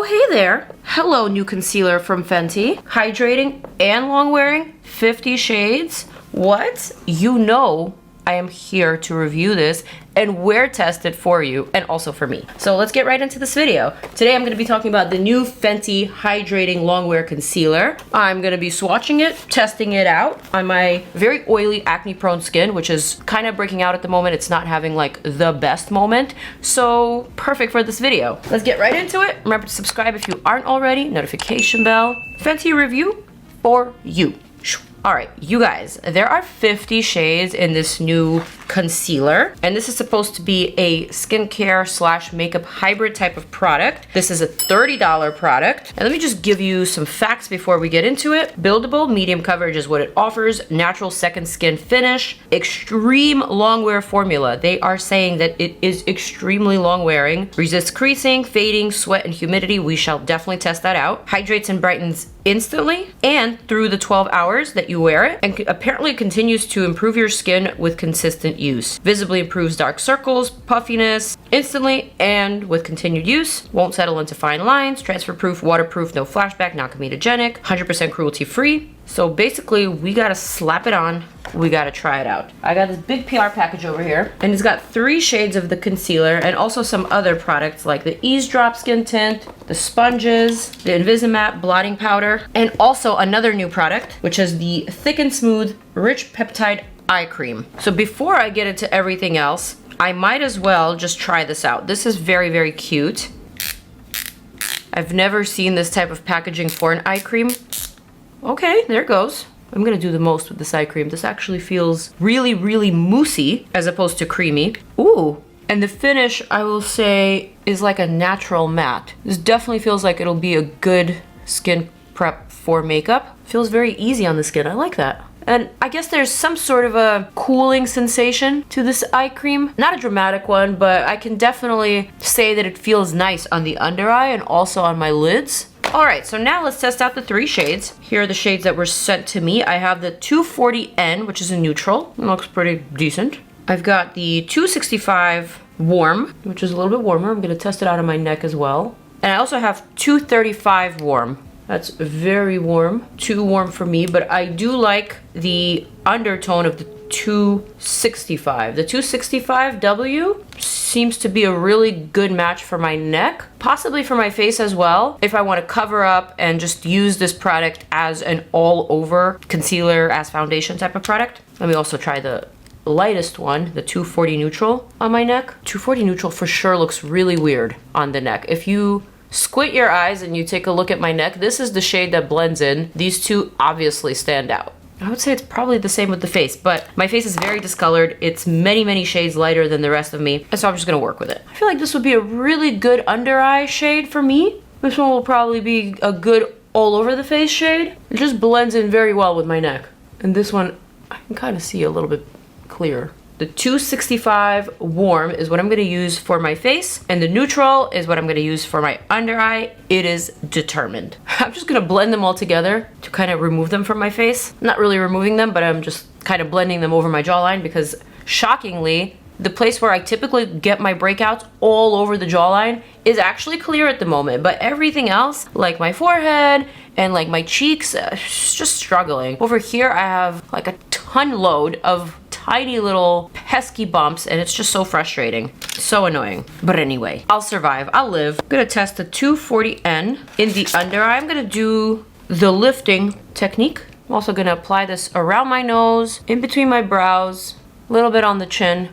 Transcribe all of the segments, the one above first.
hey there. Hello, new concealer from Fenty. Hydrating and long wearing, 50 shades. What? You know I am here to review this and wear test it for you and also for me. So let's get right into this video. Today I'm going to be talking about the new Fenty Hydrating Longwear Concealer. I'm going to be swatching it, testing it out on my very oily acne prone skin, which is kind of breaking out at the moment. It's not having like the best moment. So perfect for this video. Let's get right into it. Remember to subscribe if you aren't already. Notification bell. Fenty review for you. Alright, you guys, there are 50 shades in this new concealer, and this is supposed to be a skincare slash makeup hybrid type of product. This is a $30 product, and let me just give you some facts before we get into it. Buildable, medium coverage is what it offers, natural second skin finish, extreme long wear formula. They are saying that it is extremely long wearing, resists creasing, fading, sweat, and humidity. We shall definitely test that out. Hydrates and brightens instantly and through the 12 hours that you wear it, and apparently continues to improve your skin with consistent use. Visibly improves dark circles, puffiness instantly and with continued use. Won't settle into fine lines. Transfer proof, waterproof, no flashback, non-comedogenic, 100% cruelty free. So basically we gotta slap it on, we gotta try it out. I got this big PR package over here, and it's got 3 shades of the concealer and also some other products like the Ease Drop Skin Tint, the sponges, the Invisimatte blotting powder, and also another new product, which is the Thick and Smooth Rich Peptide Eye Cream. So before I get into everything else, I might as well just try this out. This is very, very cute. I've never seen this type of packaging for an eye cream. Okay, there it goes. I'm gonna do the most with this eye cream. This actually feels really, really moussey as opposed to creamy. Ooh, and the finish, I will say, is like a natural matte. This definitely feels like it'll be a good skin prep for makeup. Feels very easy on the skin, I like that. And I guess there's some sort of a cooling sensation to this eye cream. Not a dramatic one, but I can definitely say that it feels nice on the under eye and also on my lids. Alright, so now let's test out the 3 shades. Here are the shades that were sent to me. I have the 240N, which is a neutral. It looks pretty decent. I've got the 265 Warm, which is a little bit warmer. I'm going to test it out on my neck as well. And I also have 235 Warm. That's very warm. Too warm for me, but I do like the undertone of the 265. The 265W seems to be a really good match for my neck, possibly for my face as well, if I want to cover up and just use this product as an all-over concealer as foundation type of product. Let me also try the lightest one, the 240 Neutral on my neck. 240 Neutral for sure looks really weird on the neck. If you squint your eyes and you take a look at my neck, this is the shade that blends in. These two obviously stand out. I would say it's probably the same with the face, but my face is very discolored. It's many, many shades lighter than the rest of me, and so I'm just gonna work with it. I feel like this would be a really good under eye shade for me. This one will probably be a good all over the face shade. It just blends in very well with my neck. And this one, I can kind of see a little bit clearer. The 265 Warm is what I'm going to use for my face, and the neutral is what I'm going to use for my under eye. It is determined. I'm just going to blend them all together to kind of remove them from my face. Not really removing them, but I'm just kind of blending them over my jawline because, shockingly, the place where I typically get my breakouts all over the jawline is actually clear at the moment, but everything else, like my forehead and like my cheeks, it's just struggling. Over here, I have like a ton load of tiny little pesky bumps, and it's just so frustrating. So annoying. But anyway, I'll survive. I'll live. I'm gonna test the 240N in the under eye. I'm gonna do the lifting technique. I'm also gonna apply this around my nose, in between my brows, a little bit on the chin,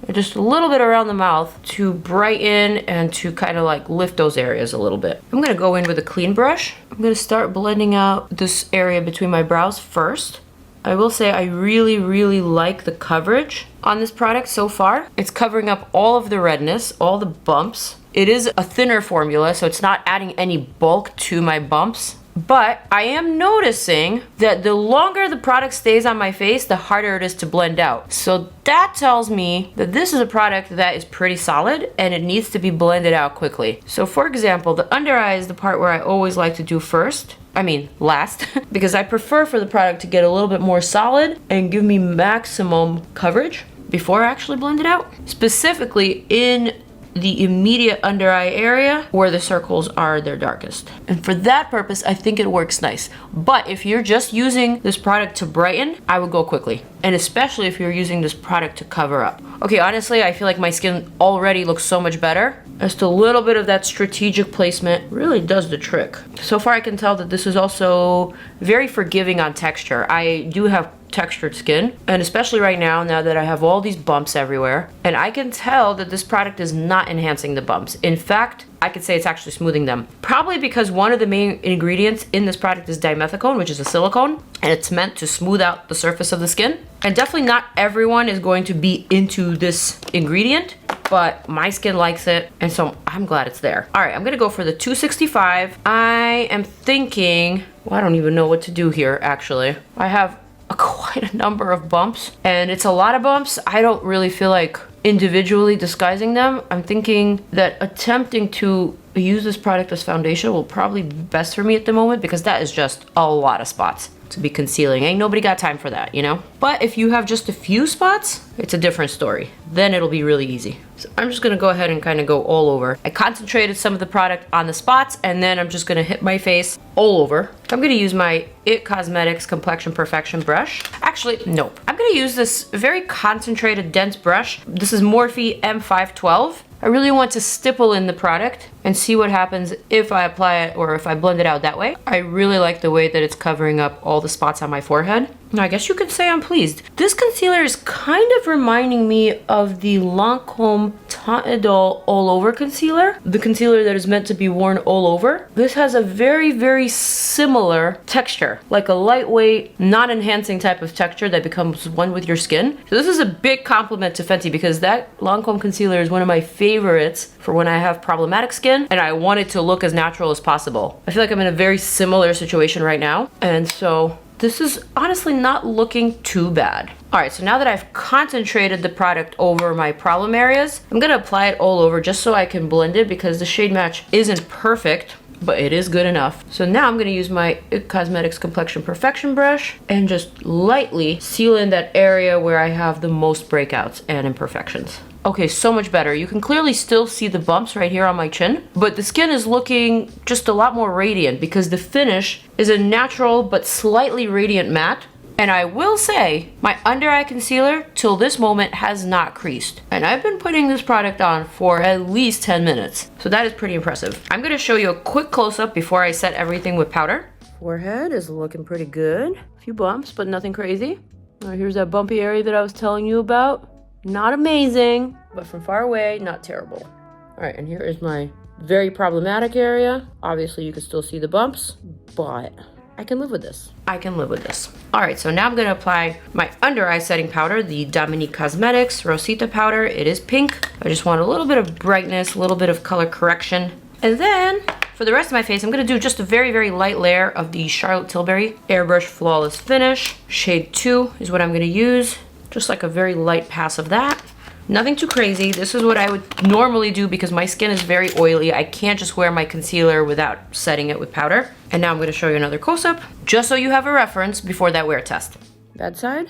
and just a little bit around the mouth to brighten and to kind of like lift those areas a little bit. I'm gonna go in with a clean brush. I'm gonna start blending out this area between my brows first. I will say I really, really like the coverage on this product so far. It's covering up all of the redness, all the bumps. It is a thinner formula, so it's not adding any bulk to my bumps. But I am noticing that the longer the product stays on my face, the harder it is to blend out. So that tells me that this is a product that is pretty solid and it needs to be blended out quickly. So for example, the under eye is the part where I always like to do first. I mean, last, because I prefer for the product to get a little bit more solid and give me maximum coverage before I actually blend it out. Specifically in the immediate under eye area where the circles are their darkest. And for that purpose, I think it works nice. But if you're just using this product to brighten, I would go quickly. And especially if you're using this product to cover up. Okay, honestly, I feel like my skin already looks so much better. Just a little bit of that strategic placement really does the trick. So far I can tell that this is also very forgiving on texture. I do have textured skin, and especially right now that I have all these bumps everywhere, and I can tell that this product is not enhancing the bumps. In fact, I could say it's actually smoothing them. Probably because one of the main ingredients in this product is dimethicone, which is a silicone, and it's meant to smooth out the surface of the skin. And definitely not everyone is going to be into this ingredient, but my skin likes it, and so I'm glad it's there. All right, I'm gonna go for the 265. I am thinking, well, I don't even know what to do here, actually. I have quite a number of bumps, and it's a lot of bumps. I don't really feel like individually disguising them. I'm thinking that attempting to use this product as foundation will probably be best for me at the moment, because that is just a lot of spots to be concealing. Ain't nobody got time for that, you know? But if you have just a few spots, it's a different story. Then it'll be really easy. So I'm just gonna go ahead and kind of go all over. I concentrated some of the product on the spots, and then I'm just gonna hit my face all over. I'm gonna use my IT Cosmetics Complexion Perfection brush. Actually, nope. I'm gonna use this very concentrated, dense brush. This is Morphe M512. I really want to stipple in the product and see what happens if I apply it or if I blend it out that way. I really like the way that it's covering up all the spots on my forehead. I guess you could say I'm pleased. This concealer is kind of reminding me of the Lancome Teint Idole All Over Concealer, the concealer that is meant to be worn all over. This has a very, very similar texture, like a lightweight, non-enhancing type of texture that becomes one with your skin. So this is a big compliment to Fenty, because that Lancome concealer is one of my favorites for when I have problematic skin and I want it to look as natural as possible. I feel like I'm in a very similar situation right now, and so this is honestly not looking too bad. All right, so now that I've concentrated the product over my problem areas, I'm gonna apply it all over just so I can blend it, because the shade match isn't perfect, but it is good enough. So now I'm gonna use my IT Cosmetics Complexion Perfection brush and just lightly seal in that area where I have the most breakouts and imperfections. Okay, so much better. You can clearly still see the bumps right here on my chin, but the skin is looking just a lot more radiant because the finish is a natural but slightly radiant matte. And I will say, my under eye concealer till this moment has not creased. And I've been putting this product on for at least 10 minutes. So that is pretty impressive. I'm gonna show you a quick close-up before I set everything with powder. Forehead is looking pretty good. A few bumps, but nothing crazy. All right, here's that bumpy area that I was telling you about. Not amazing, but from far away, not terrible. All right, and here is my very problematic area. Obviously, you can still see the bumps, but I can live with this. I can live with this. All right, so now I'm gonna apply my under eye setting powder, the Dominique Cosmetics Rosita powder. It is pink. I just want a little bit of brightness, a little bit of color correction. And then for the rest of my face, I'm gonna do just a very, very light layer of the Charlotte Tilbury Airbrush Flawless Finish. Shade 2 is what I'm gonna use. Just like a very light pass of that. Nothing too crazy. This is what I would normally do because my skin is very oily. I can't just wear my concealer without setting it with powder. And now I'm going to show you another close-up, just so you have a reference before that wear test. Bad side,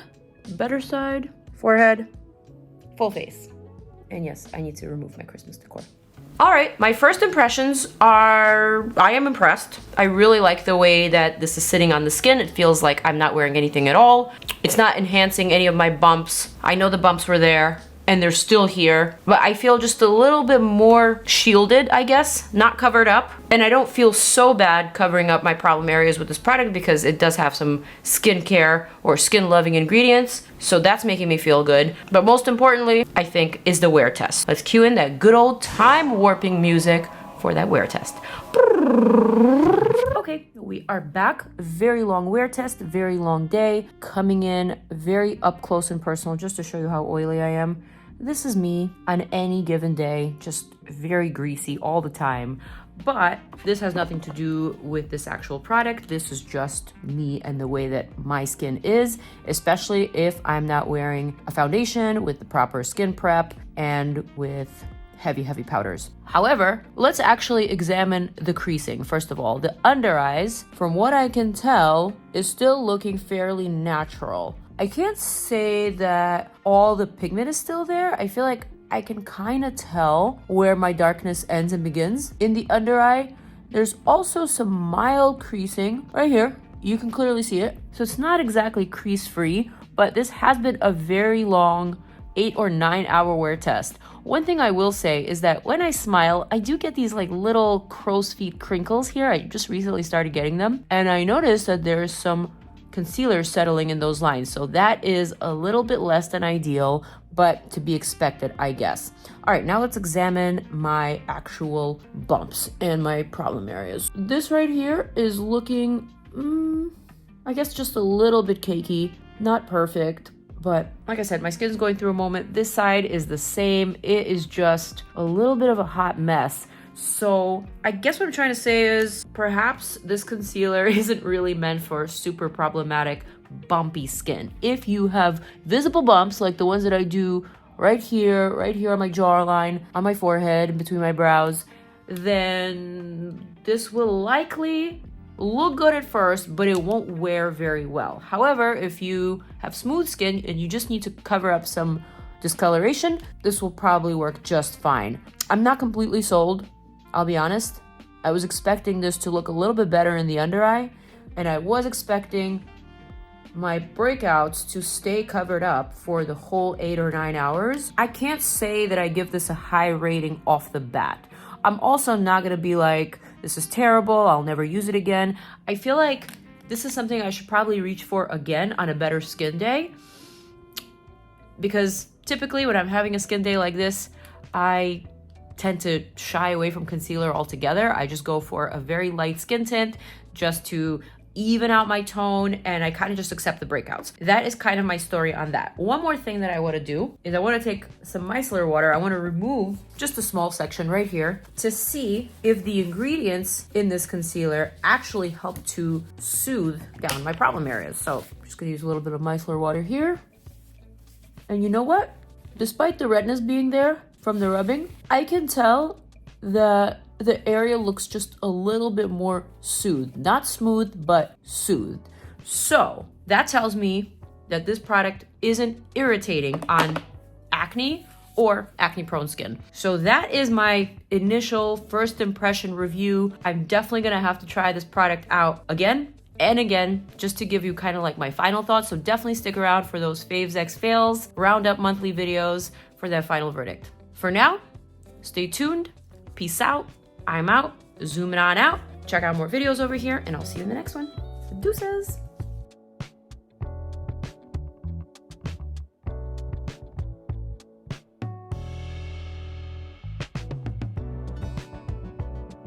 better side, forehead, full face. And yes, I need to remove my Christmas decor. All right, my first impressions are, I am impressed. I really like the way that this is sitting on the skin. It feels like I'm not wearing anything at all. It's not enhancing any of my bumps. I know the bumps were there and they're still here, but I feel just a little bit more shielded, I guess, not covered up. And I don't feel so bad covering up my problem areas with this product because it does have some skincare or skin loving ingredients. So that's making me feel good. But most importantly, I think, is the wear test. Let's cue in that good old time warping music for that wear test. Okay, we are back. Very long wear test, very long day. Coming in very up close and personal just to show you how oily I am. This is me on any given day, just very greasy all the time. But this has nothing to do with this actual product. This is just me and the way that my skin is, especially if I'm not wearing a foundation with the proper skin prep and with heavy powders. However, let's actually examine the creasing. First of all, the under eyes, from what I can tell, is still looking fairly natural. I can't say that all the pigment is still there. I feel like I can kind of tell where my darkness ends and begins. In the under eye, there's also some mild creasing right here. You can clearly see it. So it's not exactly crease free, but this has been a very long 8 or 9 hour wear test. One thing I will say is that when I smile, I do get these like little crow's feet crinkles here. I just recently started getting them. And I noticed that there's some concealer settling in those lines. So that is a little bit less than ideal, but to be expected, I guess. All right, now let's examine my actual bumps and my problem areas. This right here is looking, I guess just a little bit cakey, not perfect. But like I said, my skin's going through a moment. This side is the same. It is just a little bit of a hot mess. So I guess what I'm trying to say is perhaps this concealer isn't really meant for super problematic bumpy skin. If you have visible bumps like the ones that I do right here on my jawline, on my forehead, in between my brows, then this will likely look good at first, but it won't wear very well. However, if you have smooth skin and you just need to cover up some discoloration, this will probably work just fine. I'm not completely sold, I'll be honest. I was expecting this to look a little bit better in the under eye, and I was expecting my breakouts to stay covered up for the whole 8 or 9 hours. I can't say that I give this a high rating off the bat. I'm also not gonna be like, this is terrible, I'll never use it again. I feel like this is something I should probably reach for again on a better skin day, because typically when I'm having a skin day like this, I tend to shy away from concealer altogether. I just go for a very light skin tint just to even out my tone, and I kind of just accept the breakouts. That is kind of my story on that. One more thing that I want to do is I want to take some micellar water. I want to remove just a small section right here to see if the ingredients in this concealer actually help to soothe down my problem areas. So I'm just gonna use a little bit of micellar water here. And you know what? Despite the redness being there from the rubbing, I can tell that the area looks just a little bit more soothed. Not smooth, but soothed. So that tells me that this product isn't irritating on acne or acne-prone skin. So that is my initial first impression review. I'm definitely gonna have to try this product out again and again, just to give you kind of like my final thoughts. So definitely stick around for those faves x fails, roundup monthly videos for that final verdict. For now, stay tuned. Peace out. I'm out. Zooming on out. Check out more videos over here, and I'll see you in the next one. Deuces.